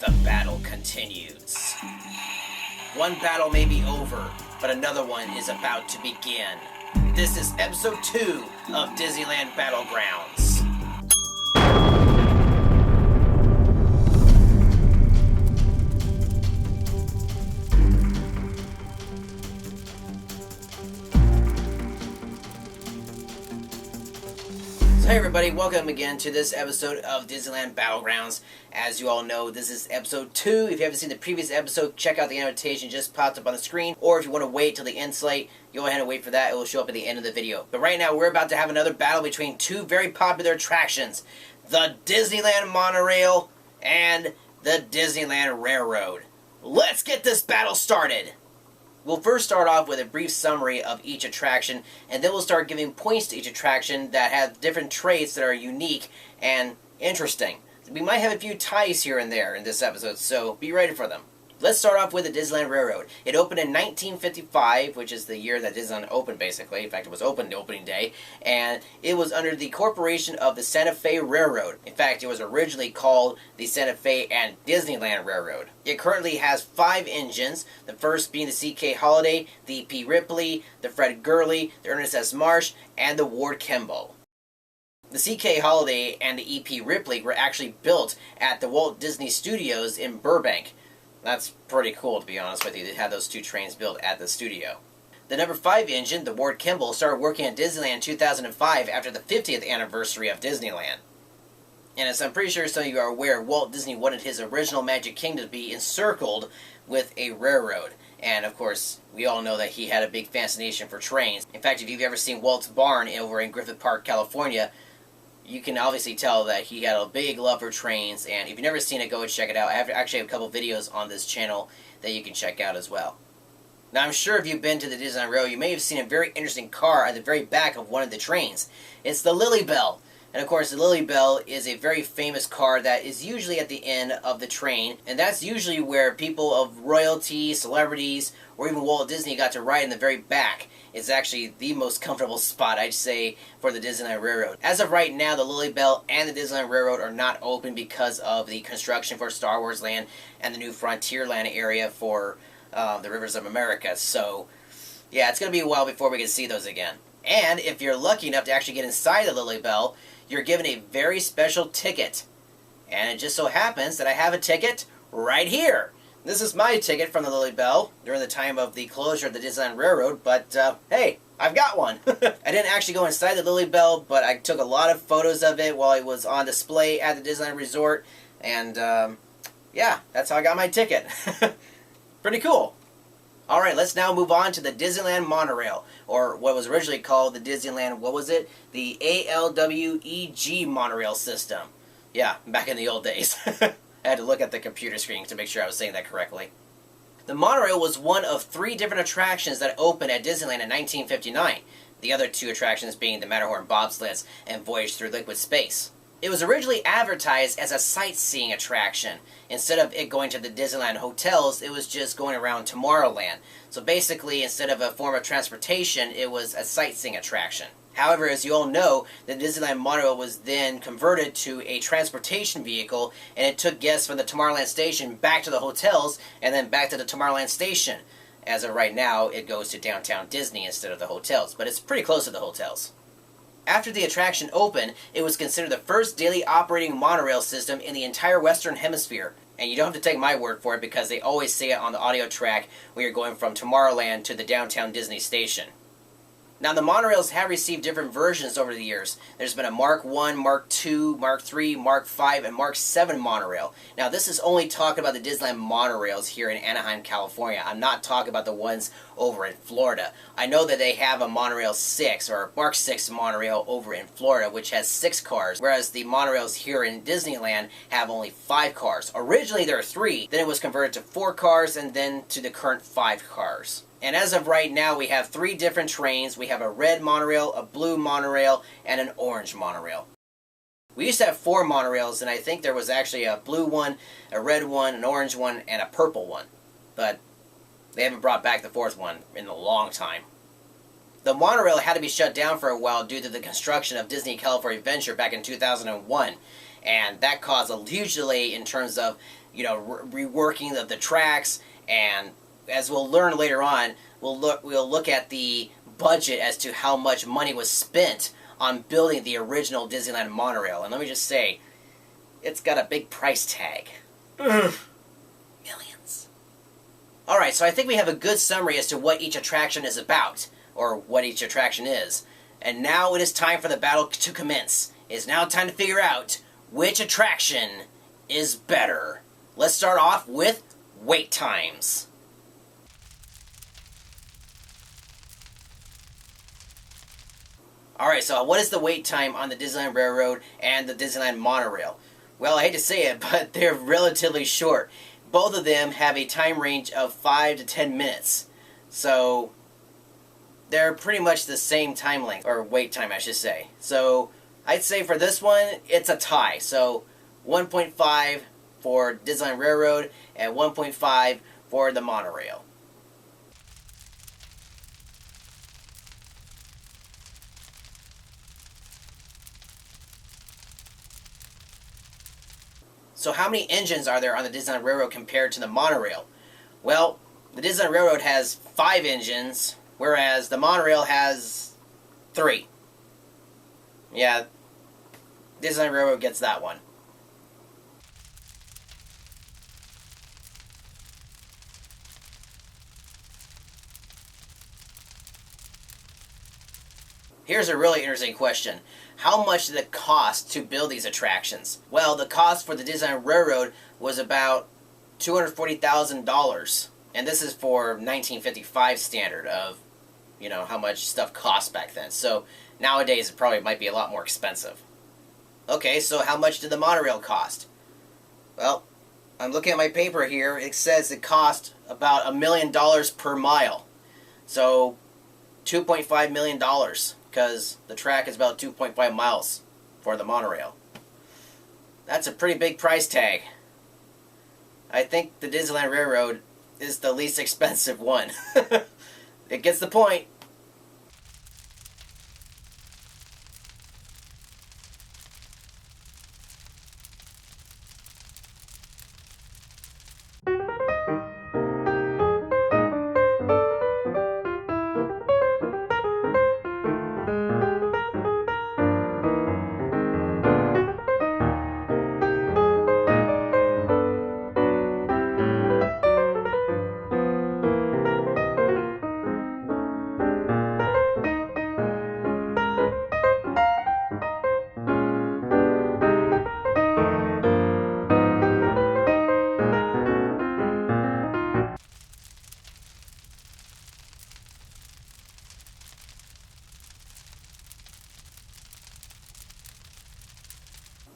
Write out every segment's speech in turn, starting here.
The battle continues. One battle may be over, but another one is about to begin. This is episode 2 of Disneyland Battlegrounds. So hey everybody, welcome again to this episode of Disneyland Battlegrounds. As you all know, this is episode 2. If you haven't seen the previous episode, check out the annotation just popped up on the screen. Or if you want to wait till the end slate, go ahead and wait for that. It will show up at the end of the video. But right now, we're about to have another battle between two very popular attractions. The Disneyland Monorail and the Disneyland Railroad. Let's get this battle started! We'll first start off with a brief summary of each attraction, and then we'll start giving points to each attraction that have different traits that are unique and interesting. We might have a few ties here and there in this episode, so be ready for them. Let's start off with the Disneyland Railroad. It opened in 1955, which is the year that Disneyland opened, basically. In fact, it was opened opening day, and it was under the corporation of the Santa Fe Railroad. In fact, it was originally called the Santa Fe and Disneyland Railroad. It currently has 5 engines, the first being the C.K. Holliday, the E.P. Ripley, the Fred Gurley, the Ernest S. Marsh, and the Ward Kimball. The C.K. Holliday and the E.P. Ripley were actually built at the Walt Disney Studios in Burbank. That's pretty cool, to be honest with you. They had those 2 trains built at the studio. The number 5 engine, the Ward Kimball, started working at Disneyland in 2005 after the 50th anniversary of Disneyland. And as I'm pretty sure some of you are aware, Walt Disney wanted his original Magic Kingdom to be encircled with a railroad. And of course, we all know that he had a big fascination for trains. In fact, if you've ever seen Walt's barn over in Griffith Park, California, you can obviously tell that he had a big love for trains, and if you've never seen it, go and check it out. I actually have a couple videos on this channel that you can check out as well. Now, I'm sure if you've been to the Disneyland Railroad, you may have seen a very interesting car at the very back of one of the trains. It's the Lily Bell. And of course, the Lily Bell is a very famous car that is usually at the end of the train, and that's usually where people of royalty, celebrities, or even Walt Disney got to ride in the very back. It's actually the most comfortable spot, I'd say, for the Disneyland Railroad. As of right now, the Lily Bell and the Disneyland Railroad are not open because of the construction for Star Wars Land and the new Frontierland area for the Rivers of America. So, yeah, it's going to be a while before we can see those again. And if you're lucky enough to actually get inside the Lily Bell, you're given a very special ticket. And it just so happens that I have a ticket right here. This is my ticket from the Lily Bell during the time of the closure of the Disneyland Railroad, but hey, I've got one. I didn't actually go inside the Lily Bell, but I took a lot of photos of it while it was on display at the Disneyland Resort, and yeah, that's how I got my ticket. Pretty cool. Alright, let's now move on to the Disneyland Monorail, or what was originally called the Disneyland, what was it? The ALWEG Monorail System. Yeah, back in the old days. I had to look at the computer screen to make sure I was saying that correctly. The monorail was one of 3 different attractions that opened at Disneyland in 1959, the other 2 attractions being the Matterhorn bobsleds and Voyage Through Liquid Space. It was originally advertised as a sightseeing attraction. Instead of it going to the Disneyland hotels, it was just going around Tomorrowland. So basically, instead of a form of transportation, it was a sightseeing attraction. However, as you all know, the Disneyland Monorail was then converted to a transportation vehicle, and it took guests from the Tomorrowland station back to the hotels, and then back to the Tomorrowland station. As of right now, it goes to downtown Disney instead of the hotels, but it's pretty close to the hotels. After the attraction opened, it was considered the first daily operating monorail system in the entire Western Hemisphere. And you don't have to take my word for it, because they always say it on the audio track when you're going from Tomorrowland to the downtown Disney station. Now, the monorails have received different versions over the years. There's been a Mark 1, Mark 2, Mark 3, Mark 5, and Mark 7 monorail. Now, this is only talking about the Disneyland monorails here in Anaheim, California. I'm not talking about the ones over in Florida. I know that they have a Monorail 6, or Mark 6 monorail over in Florida, which has 6 cars, whereas the monorails here in Disneyland have only 5 cars. Originally, there were 3, then it was converted to 4 cars, and then to the current 5 cars. And as of right now, we have 3 different trains. We have a red monorail, a blue monorail, and an orange monorail. We used to have 4 monorails, and I think there was actually a blue one, a red one, an orange one, and a purple one. But they haven't brought back the 4th one in a long time. The monorail had to be shut down for a while due to the construction of Disney California Adventure back in 2001. And that caused a huge delay in terms of reworking of the tracks, and as we'll learn later on, we'll look at the budget as to how much money was spent on building the original Disneyland Monorail. And let me just say, it's got a big price tag. Ugh. Millions. Alright, so I think we have a good summary as to what each attraction is about, or what each attraction is. And now it is time for the battle to commence. It is now time to figure out which attraction is better. Let's start off with wait times. Alright, so what is the wait time on the Disneyland Railroad and the Disneyland Monorail? Well, I hate to say it, but they're relatively short. Both of them have a time range of 5 to 10 minutes. So, they're pretty much the same time length, or wait time I should say. So, I'd say for this one, it's a tie. So, 1.5 for Disneyland Railroad and 1.5 for the Monorail. So how many engines are there on the Disneyland Railroad compared to the Monorail? Well, the Disneyland Railroad has 5 engines, whereas the Monorail has 3. Yeah, Disneyland Railroad gets that one. Here's a really interesting question. How much did it cost to build these attractions? Well, the cost for the Disneyland Railroad was about $240,000. And this is for 1955 standard of, how much stuff cost back then. So nowadays it probably might be a lot more expensive. Okay, so how much did the monorail cost? Well, I'm looking at my paper here. It says it cost about $1 million per mile. So $2.5 million. Because the track is about 2.5 miles for the monorail. That's a pretty big price tag. I think the Disneyland Railroad is the least expensive one. It gets the point.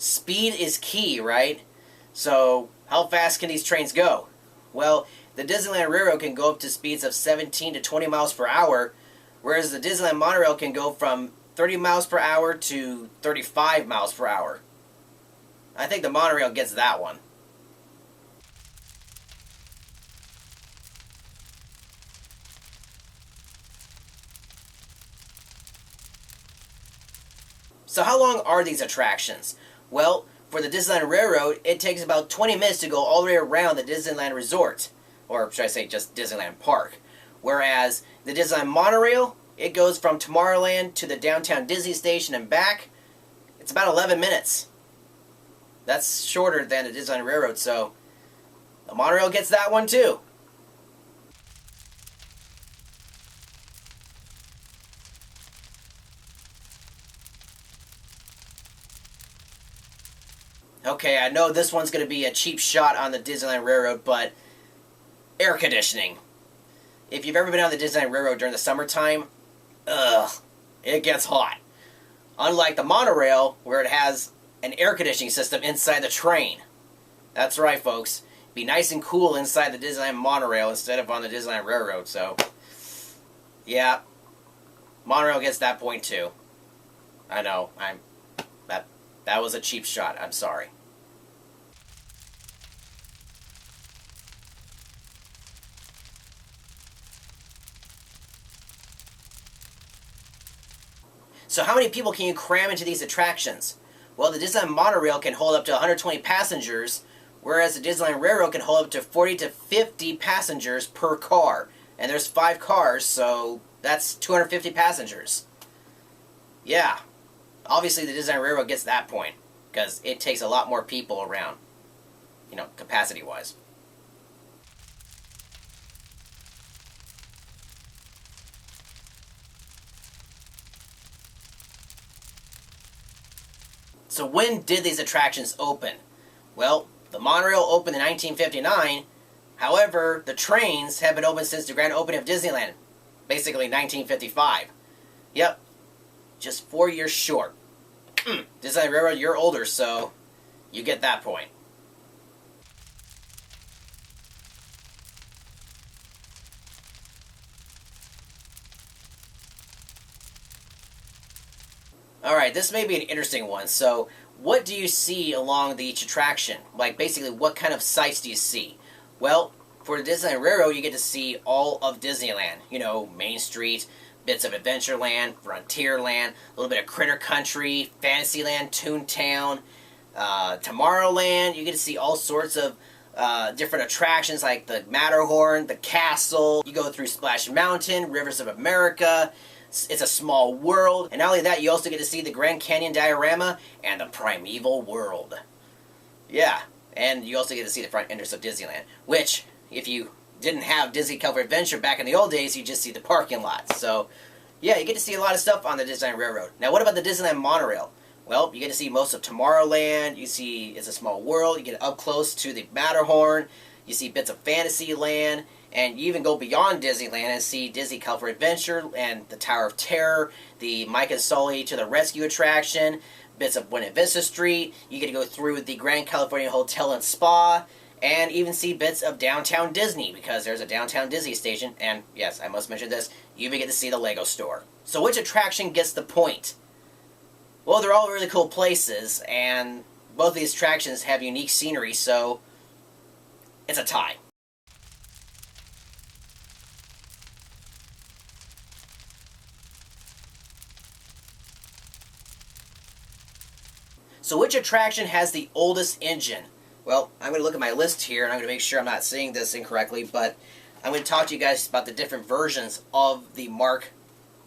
Speed is key, right? So, how fast can these trains go? Well, the Disneyland Railroad can go up to speeds of 17 to 20 miles per hour, whereas the Disneyland Monorail can go from 30 miles per hour to 35 miles per hour. I think the monorail gets that one. So how long are these attractions? Well, for the Disneyland Railroad, it takes about 20 minutes to go all the way around the Disneyland Resort. Or should I say just Disneyland Park. Whereas the Disneyland Monorail, it goes from Tomorrowland to the downtown Disney Station and back. It's about 11 minutes. That's shorter than the Disneyland Railroad, so the monorail gets that one too. Okay, I know this one's going to be a cheap shot on the Disneyland Railroad, but air conditioning. If you've ever been on the Disneyland Railroad during the summertime, it gets hot. Unlike the monorail, where it has an air conditioning system inside the train. That's right, folks. Be nice and cool inside the Disneyland Monorail instead of on the Disneyland Railroad, so yeah, monorail gets that point too. I know, that was a cheap shot, I'm sorry. So how many people can you cram into these attractions? Well, the Disneyland Monorail can hold up to 120 passengers, whereas the Disneyland Railroad can hold up to 40 to 50 passengers per car. And there's 5 cars, so that's 250 passengers. Yeah, obviously the Disneyland Railroad gets that point, because it takes a lot more people around, you know, capacity-wise. So when did these attractions open? Well, the monorail opened in 1959. However, the trains have been open since the grand opening of Disneyland, basically 1955. Yep, just 4 years short. Disneyland Railroad, you're older, so you get that point. Alright, this may be an interesting one. So, what do you see along each attraction? Like, basically, what kind of sights do you see? Well, for the Disneyland Railroad, you get to see all of Disneyland. You know, Main Street, bits of Adventureland, Frontierland, a little bit of Critter Country, Fantasyland, Toontown, Tomorrowland. You get to see all sorts of different attractions like the Matterhorn, the Castle. You go through Splash Mountain, Rivers of America. It's a Small World. And not only that, you also get to see the Grand Canyon diorama and the Primeval World. Yeah, and you also get to see the front entrance of Disneyland, which, if you didn't have Disney California Adventure back in the old days, you just see the parking lot. So, yeah, you get to see a lot of stuff on the Disneyland Railroad. Now, what about the Disneyland Monorail? Well, you get to see most of Tomorrowland. You see It's a Small World. You get up close to the Matterhorn. You see bits of Fantasyland. And you even go beyond Disneyland and see Disney California Adventure and the Tower of Terror, the Mike and Sully to the Rescue attraction, bits of Buena Vista Street. You get to go through the Grand California Hotel and Spa, and even see bits of Downtown Disney, because there's a Downtown Disney station. And yes, I must mention this, you even get to see the Lego store. So which attraction gets the point? Well, they're all really cool places, and both of these attractions have unique scenery, so it's a tie. So which attraction has the oldest engine? Well, I'm going to look at my list here, and I'm going to make sure I'm not saying this incorrectly, but I'm going to talk to you guys about the different versions of the Mark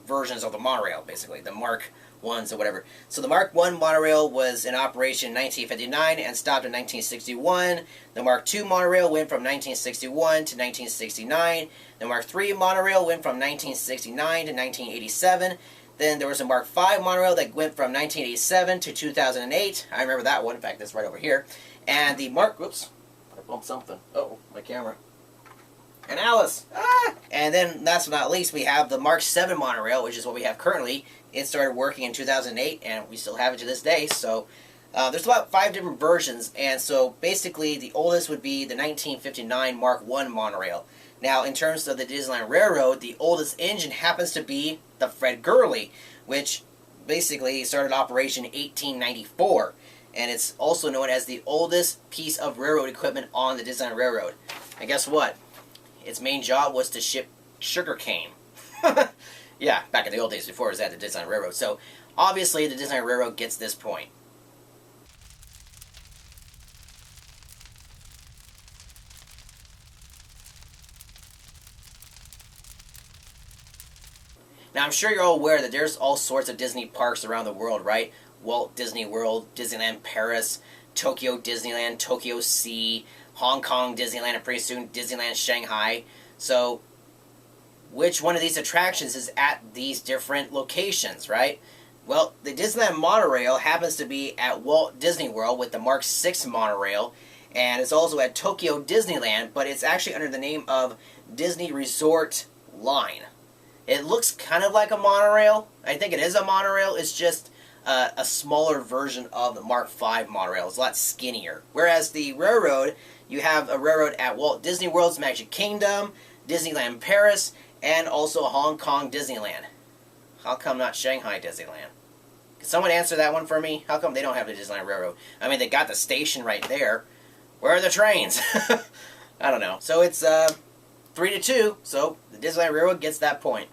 versions of the monorail, basically, the Mark 1s or whatever. So the Mark 1 monorail was in operation in 1959 and stopped in 1961. The Mark 2 monorail went from 1961 to 1969. The Mark 3 monorail went from 1969 to 1987. Then there was a Mark 5 monorail that went from 1987 to 2008. I remember that one. In fact, that's right over here. And the Mark... Whoops. I bumped something. Oh, my camera. And Alice! Ah! And then, last but not least, we have the Mark 7 monorail, which is what we have currently. It started working in 2008, and we still have it to this day. So, there's about 5 different versions. And so, basically, the oldest would be the 1959 Mark 1 monorail. Now, in terms of the Disneyland Railroad, the oldest engine happens to be the Fred Gurley, which basically started operation in 1894. And it's also known as the oldest piece of railroad equipment on the Disneyland Railroad. And guess what? Its main job was to ship sugar cane. Yeah, back in the old days before it was at the Disneyland Railroad. So, obviously, the Disneyland Railroad gets this point. Now, I'm sure you're all aware that there's all sorts of Disney parks around the world, right? Walt Disney World, Disneyland Paris, Tokyo Disneyland, Tokyo Sea, Hong Kong Disneyland, and pretty soon Disneyland Shanghai. So, which one of these attractions is at these different locations, right? Well, the Disneyland Monorail happens to be at Walt Disney World with the Mark 6 monorail, and it's also at Tokyo Disneyland, but it's actually under the name of Disney Resort Line. It looks kind of like a monorail. I think it is a monorail. It's just a smaller version of the Mark 5 monorail. It's a lot skinnier. Whereas the railroad, you have a railroad at Walt Disney World's Magic Kingdom, Disneyland Paris, and also Hong Kong Disneyland. How come not Shanghai Disneyland? Can someone answer that one for me? How come they don't have the Disneyland Railroad? I mean, they got the station right there. Where are the trains? I don't know. So it's 3-2, so the Disneyland Railroad gets that point.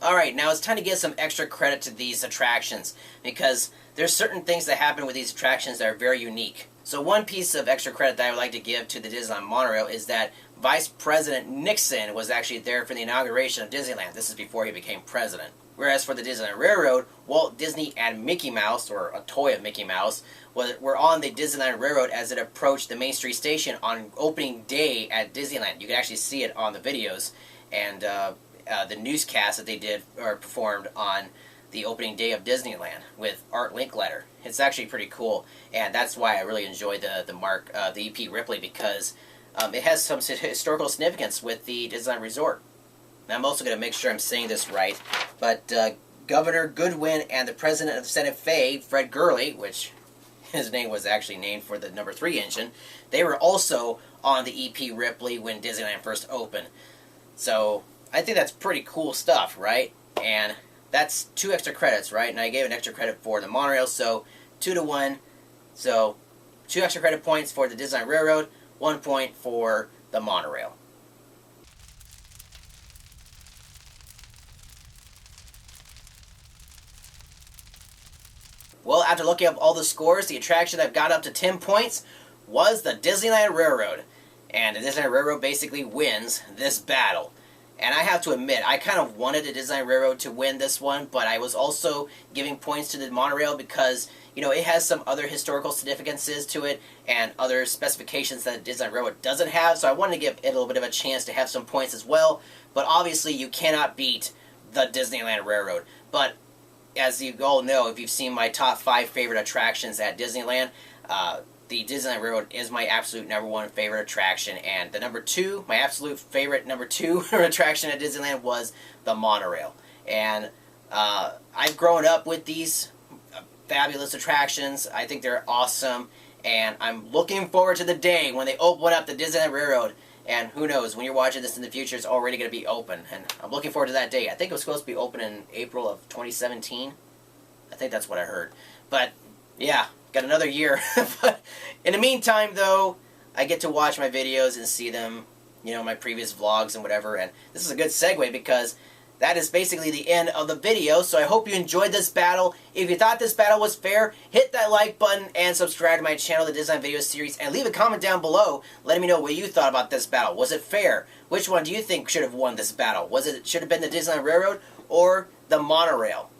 Alright, now it's time to give some extra credit to these attractions, because there's certain things that happen with these attractions that are very unique. So one piece of extra credit that I would like to give to the Disneyland Monorail is that Vice President Nixon was actually there for the inauguration of Disneyland. This is before he became president. Whereas for the Disneyland Railroad, Walt Disney and Mickey Mouse, or a toy of Mickey Mouse, were on the Disneyland Railroad as it approached the Main Street Station on opening day at Disneyland. You can actually see it on the videos and the newscast that they did or performed on the opening day of Disneyland with Art Linkletter. It's actually pretty cool, and that's why I really enjoy the E.P. Ripley, because it has some historical significance with the Disneyland Resort. Now, I'm also going to make sure I'm saying this right, but Governor Goodwin and the President of Santa Fe, Fred Gurley, which his name was actually named for the number 3 engine, they were also on the E.P. Ripley when Disneyland first opened. So I think that's pretty cool stuff, right? And that's 2 extra credits, right? And I gave an extra credit for the monorail, so 2-to-1. So 2 extra credit points for the Disneyland Railroad, 1 point for the monorail. Well, after looking up all the scores, the attraction that got up to 10 points was the Disneyland Railroad. And the Disneyland Railroad basically wins this battle. And I have to admit, I kind of wanted the Disneyland Railroad to win this one, but I was also giving points to the monorail because, you know, it has some other historical significances to it and other specifications that the Disneyland Railroad doesn't have, so I wanted to give it a little bit of a chance to have some points as well. But obviously, you cannot beat the Disneyland Railroad. But as you all know, if you've seen my top 5 favorite attractions at Disneyland, the Disneyland Railroad is my absolute number 1 favorite attraction, and the number 2, my absolute favorite number 2 attraction at Disneyland was the monorail. And I've grown up with these fabulous attractions. I think they're awesome, and I'm looking forward to the day when they open up the Disneyland Railroad. And who knows, when you're watching this in the future, it's already going to be open, and I'm looking forward to that day. I think it was supposed to be open in April of 2017. I think that's what I heard. But yeah, got another year. But in the meantime, though, I get to watch my videos and see them, you know, my previous vlogs and whatever. And this is a good segue because that is basically the end of the video. So I hope you enjoyed this battle. If you thought this battle was fair, hit that like button and subscribe to my channel, the Disneyland Video Series, and leave a comment down below letting me know what you thought about this battle. Was it fair? Which one do you think should have won this battle? Should have been the Disneyland Railroad or the monorail?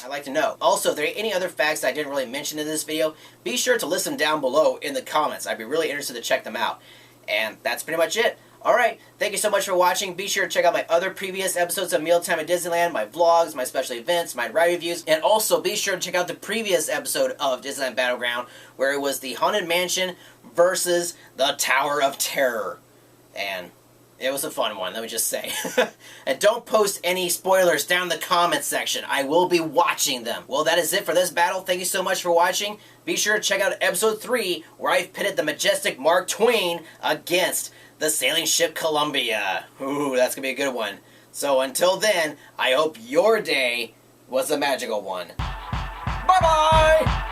I'd like to know. Also, if there are any other facts that I didn't really mention in this video, be sure to list them down below in the comments. I'd be really interested to check them out. And that's pretty much it. Alright, thank you so much for watching. Be sure to check out my other previous episodes of Mealtime at Disneyland, my vlogs, my special events, my ride reviews, and also be sure to check out the previous episode of Disneyland Battleground, where it was the Haunted Mansion versus the Tower of Terror. And it was a fun one, let me just say. And don't post any spoilers down in the comments section. I will be watching them. Well, that is it for this battle. Thank you so much for watching. Be sure to check out episode 3, where I've pitted the majestic Mark Twain against the sailing ship Columbia. Ooh, that's going to be a good one. So until then, I hope your day was a magical one. Bye-bye!